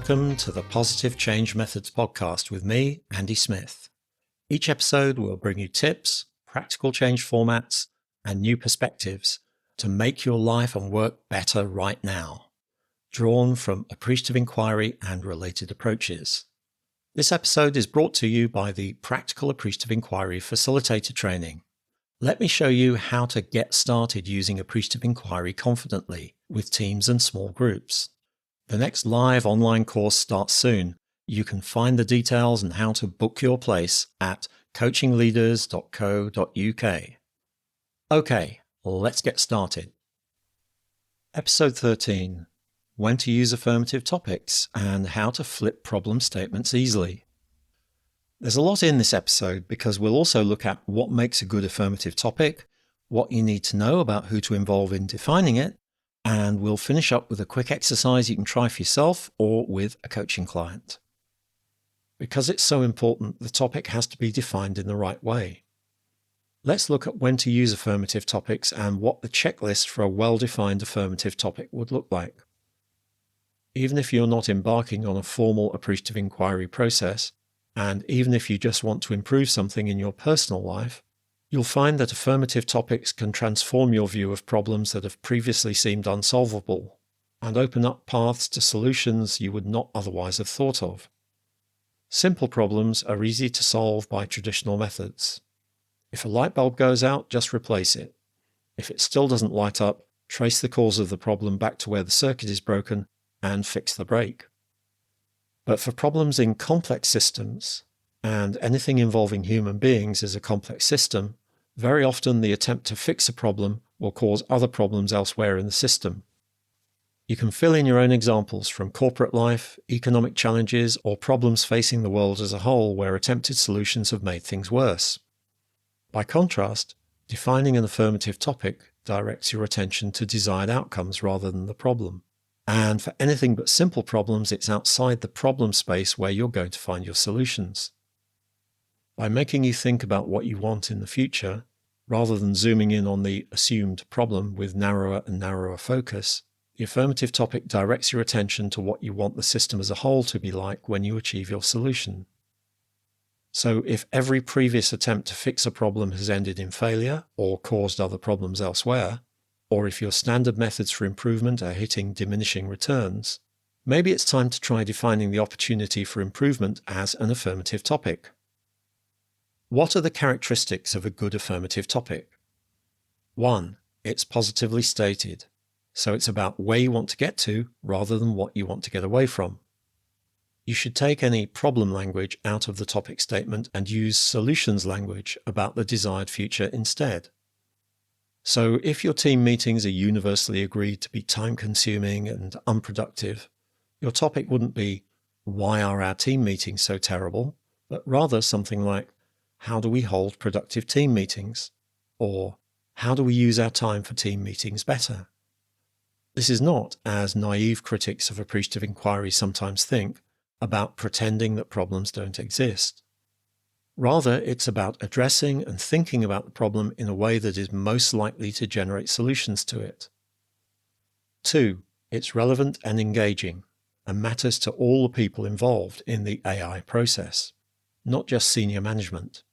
Welcome to the Positive Change Methods podcast with me, Andy Smith. Each episode will bring you tips, practical change formats, and new perspectives to make your life and work better right now, drawn from Appreciative Inquiry and related approaches. This episode is brought to you by the Practical Appreciative Inquiry Facilitator Training. Let me show you how to get started using Appreciative Inquiry confidently with teams and small groups. The next live online course starts soon. You can find the details and how to book your place at coachingleaders.co.uk. Okay, let's get started. Episode 13. When to use affirmative topics and how to flip problem statements easily. There's a lot in this episode because we'll also look at what makes a good affirmative topic, what you need to know about who to involve in defining it, and we'll finish up with a quick exercise you can try for yourself or with a coaching client. Because it's so important, the topic has to be defined in the right way. Let's look at when to use affirmative topics and what the checklist for a well-defined affirmative topic would look like. Even if you're not embarking on a formal appreciative inquiry process, and even if you just want to improve something in your personal life, you'll find that affirmative topics can transform your view of problems that have previously seemed unsolvable and open up paths to solutions you would not otherwise have thought of. Simple problems are easy to solve by traditional methods. If a light bulb goes out, just replace it. If it still doesn't light up, trace the cause of the problem back to where the circuit is broken and fix the break. But for problems in complex systems, and anything involving human beings is a complex system, very often the attempt to fix a problem will cause other problems elsewhere in the system. You can fill in your own examples from corporate life, economic challenges, or problems facing the world as a whole where attempted solutions have made things worse. By contrast, defining an affirmative topic directs your attention to desired outcomes rather than the problem. And for anything but simple problems, it's outside the problem space where you're going to find your solutions. By making you think about what you want in the future, rather than zooming in on the assumed problem with narrower and narrower focus, the affirmative topic directs your attention to what you want the system as a whole to be like when you achieve your solution. So if every previous attempt to fix a problem has ended in failure or caused other problems elsewhere, or if your standard methods for improvement are hitting diminishing returns, maybe it's time to try defining the opportunity for improvement as an affirmative topic. What are the characteristics of a good affirmative topic? 1. It's positively stated, so it's about where you want to get to rather than what you want to get away from. You should take any problem language out of the topic statement and use solutions language about the desired future instead. So if your team meetings are universally agreed to be time-consuming and unproductive, your topic wouldn't be, "Why are our team meetings so terrible?" but rather something like, "How do we hold productive team meetings?" or "How do we use our time for team meetings better?" This is not, as naive critics of appreciative inquiry sometimes think, about pretending that problems don't exist. Rather, it's about addressing and thinking about the problem in a way that is most likely to generate solutions to it. 2. It's relevant and engaging, and matters to all the people involved in the AI process, not just senior management.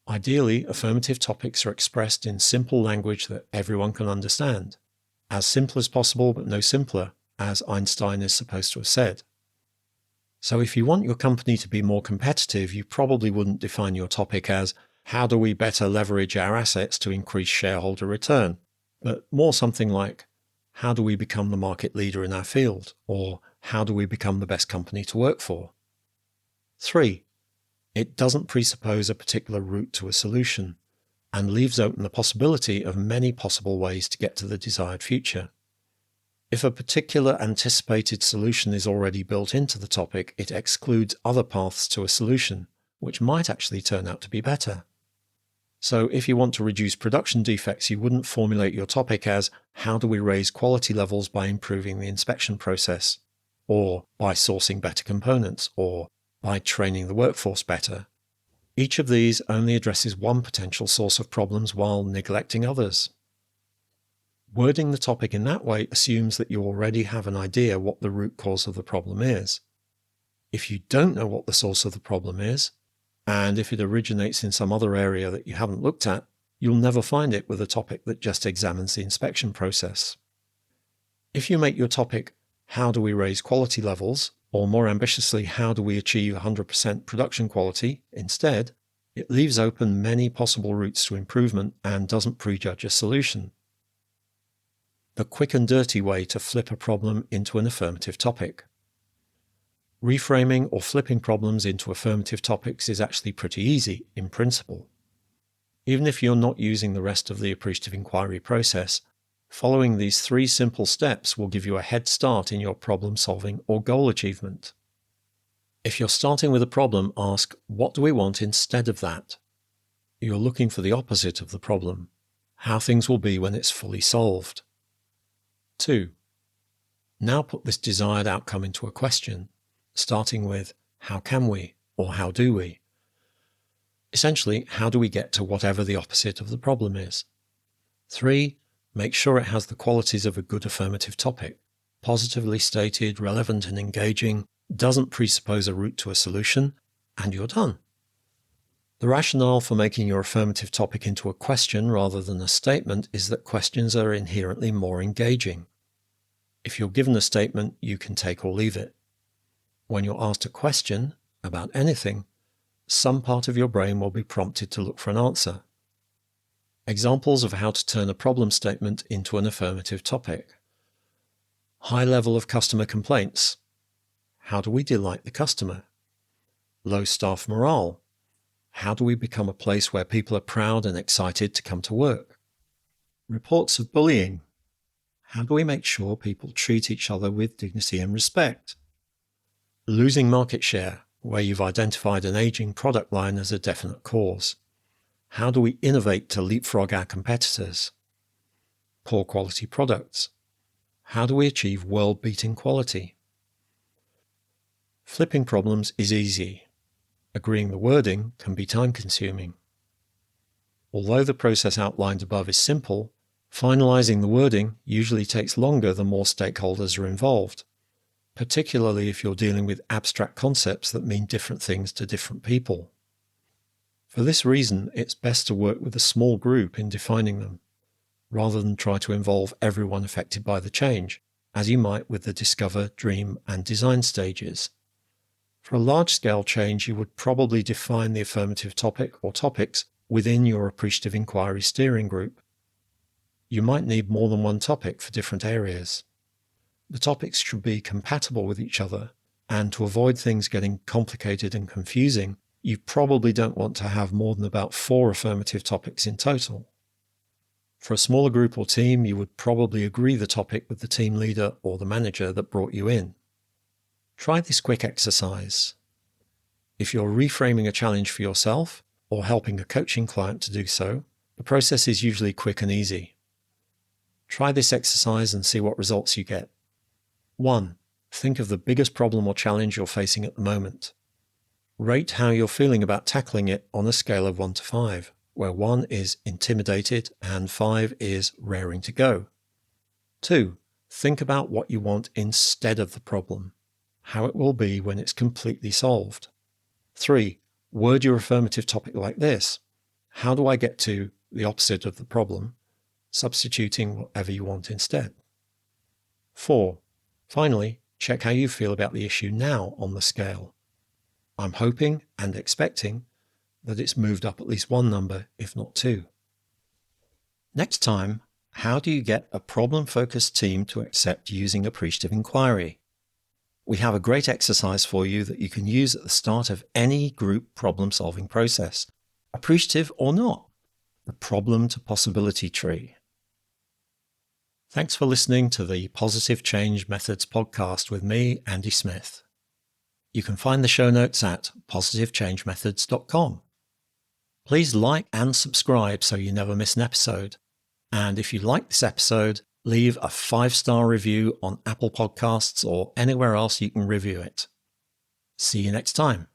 Ideally, affirmative topics are expressed in simple language that everyone can understand, as simple as possible but no simpler, as Einstein is supposed to have said. So if you want your company to be more competitive, you probably wouldn't define your topic as, "How do we better leverage our assets to increase shareholder return?" but more something like, "How do we become the market leader in our field?" or "How do we become the best company to work for?" 3. It doesn't presuppose a particular route to a solution, and leaves open the possibility of many possible ways to get to the desired future. If a particular anticipated solution is already built into the topic, it excludes other paths to a solution, which might actually turn out to be better. So if you want to reduce production defects, you wouldn't formulate your topic as, "How do we raise quality levels by improving the inspection process?" or "by sourcing better components?" or "by training the workforce better." Each of these only addresses one potential source of problems while neglecting others. Wording the topic in that way assumes that you already have an idea what the root cause of the problem is. If you don't know what the source of the problem is, and if it originates in some other area that you haven't looked at, you'll never find it with a topic that just examines the inspection process. If you make your topic, how do we raise quality levels, or more ambitiously, how do we achieve 100% production quality instead, it leaves open many possible routes to improvement and doesn't prejudge a solution. The quick and dirty way to flip a problem into an affirmative topic. Reframing or flipping problems into affirmative topics is actually pretty easy in principle. Even if you're not using the rest of the Appreciative Inquiry process, following these 3 simple steps will give you a head start in your problem solving or goal achievement. If you're starting with a problem, ask, what do we want instead of that? You're looking for the opposite of the problem, how things will be when it's fully solved. 2. Now put this desired outcome into a question, starting with, how can we, or how do we? Essentially, how do we get to whatever the opposite of the problem is? 3. Make sure it has the qualities of a good affirmative topic, positively stated, relevant and engaging, doesn't presuppose a route to a solution, and you're done. The rationale for making your affirmative topic into a question rather than a statement is that questions are inherently more engaging. If you're given a statement, you can take or leave it. When you're asked a question about anything, some part of your brain will be prompted to look for an answer. Examples of how to turn a problem statement into an affirmative topic. High level of customer complaints. How do we delight the customer? Low staff morale. How do we become a place where people are proud and excited to come to work? Reports of bullying. How do we make sure people treat each other with dignity and respect? Losing market share, where you've identified an aging product line as a definite cause. How do we innovate to leapfrog our competitors? Poor quality products. How do we achieve world-beating quality? Flipping problems is easy. Agreeing the wording can be time-consuming. Although the process outlined above is simple, finalizing the wording usually takes longer the more stakeholders are involved, particularly if you're dealing with abstract concepts that mean different things to different people. For this reason, it's best to work with a small group in defining them, rather than try to involve everyone affected by the change, as you might with the discover, dream, and design stages. For a large-scale change, you would probably define the affirmative topic or topics within your Appreciative Inquiry steering group. You might need more than one topic for different areas. The topics should be compatible with each other, and to avoid things getting complicated and confusing, you probably don't want to have more than about 4 affirmative topics in total. For a smaller group or team, you would probably agree the topic with the team leader or the manager that brought you in. Try this quick exercise. If you're reframing a challenge for yourself or helping a coaching client to do so, the process is usually quick and easy. Try this exercise and see what results you get. 1. Think of the biggest problem or challenge you're facing at the moment. Rate how you're feeling about tackling it on a scale of 1 to 5, where 1 is intimidated and 5 is raring to go. 2. Think about what you want instead of the problem, how it will be when it's completely solved. 3. Word your affirmative topic like this. How do I get to the opposite of the problem, substituting whatever you want instead? 4. Finally, check how you feel about the issue now on the scale. I'm hoping and expecting that it's moved up at least 1 number, if not 2. Next time, how do you get a problem-focused team to accept using Appreciative Inquiry? We have a great exercise for you that you can use at the start of any group problem-solving process, appreciative or not, the problem to possibility tree. Thanks for listening to the Positive Change Methods podcast with me, Andy Smith. You can find the show notes at positivechangemethods.com. Please like and subscribe so you never miss an episode. And if you like this episode, leave a 5-star review on Apple Podcasts or anywhere else you can review it. See you next time.